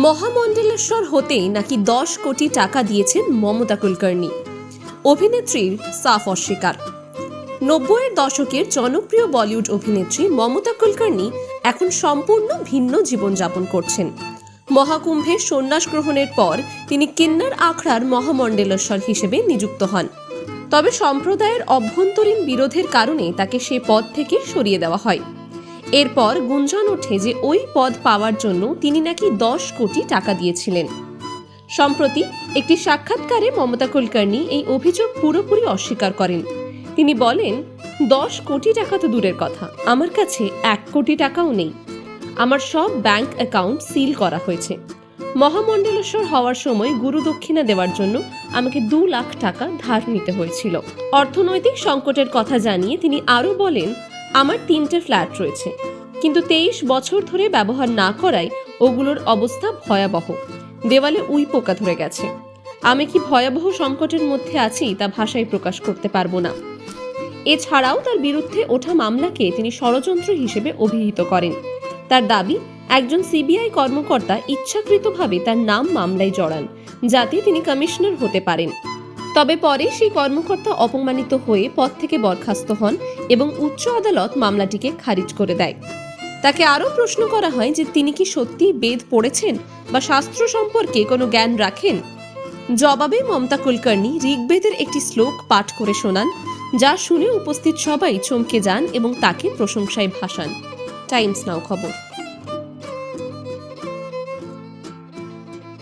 মহামণ্ডলেশ্বর হতেই নাকি 10 কোটি টাকা দিয়েছেন মমতা কুলকার্নি। অভিনেত্রীর সাফ অস্বীকার। 90-এর দশকের জনপ্রিয় বলিউড অভিনেত্রী মমতা কুলকার্নি এখন সম্পূর্ণ ভিন্ন জীবনযাপন করছেন। মহাকুম্ভে সন্ন্যাস গ্রহণের পর তিনি কিন্নর আখড়ার মহামণ্ডলেশ্বর হিসেবে নিযুক্ত হন। তবে সম্প্রদায়ের অভ্যন্তরীণ বিরোধের কারণে তাকে সে পদ থেকে সরিয়ে দেওয়া হয়। এরপর গুঞ্জন ওঠে যে ওই পদ পাওয়ার জন্য তিনি নাকি 10 কোটি টাকা দিয়েছিলেন। সম্প্রতি একটি সাক্ষাৎকারে মমতা কুলকার্নি এই অভিযোগ পুরোপুরি অস্বীকার করেন। তিনি বলেন, 10 কোটি টাকা তো দূরের কথা, আমার কাছে 1 কোটি টাকাও নেই। আমার সব ব্যাংক অ্যাকাউন্ট সিল করা হয়েছে। মহামণ্ডলেশ্বর হওয়ার সময় গুরু দক্ষিণা দেওয়ার জন্য আমাকে 2 লাখ টাকা ধার নিতে হয়েছিল। অর্থনৈতিক সংকটের কথা জানিয়ে তিনি আরও বলেন, আমার 3টে ফ্ল্যাট রয়েছে, কিন্তু 23 বছর ধরে ব্যবহার না করায় ওগুলোর অবস্থা ভয়াবহ। দেওয়ালে উই পোকা ধরে গেছে। আমি কি ভয়াবহ সংকটের মধ্যে আছি তা ভাষায় প্রকাশ করতে পারবো না। এছাড়াও তার বিরুদ্ধে ওঠা মামলাকে তিনি ষড়যন্ত্র হিসেবে অভিহিত করেন। তার দাবি, একজন সিবিআই কর্মকর্তা ইচ্ছাকৃতভাবে তার নাম মামলায় জড়ান যাতে তিনি কমিশনার হতে পারেন। তবে পরে সেই কর্মকর্তা অপমানিত হয়ে পদ থেকে বরখাস্ত হন এবং উচ্চ আদালত মামলাটিকে খারিজ করে দেয়। তাকে আরও প্রশ্ন করা হয় যে তিনি কি সত্যি বেদ পড়েছেন বা শাস্ত্র সম্পর্কে কোনো জ্ঞান রাখেন। জবাবে মমতা কুলকার্নি ঋগ্বেদের একটি শ্লোক পাঠ করে শোনান, যা শুনে উপস্থিত সবাই চমকে যান এবং তাকে প্রশংসায় ভাসান। টাইমস নাও খবর।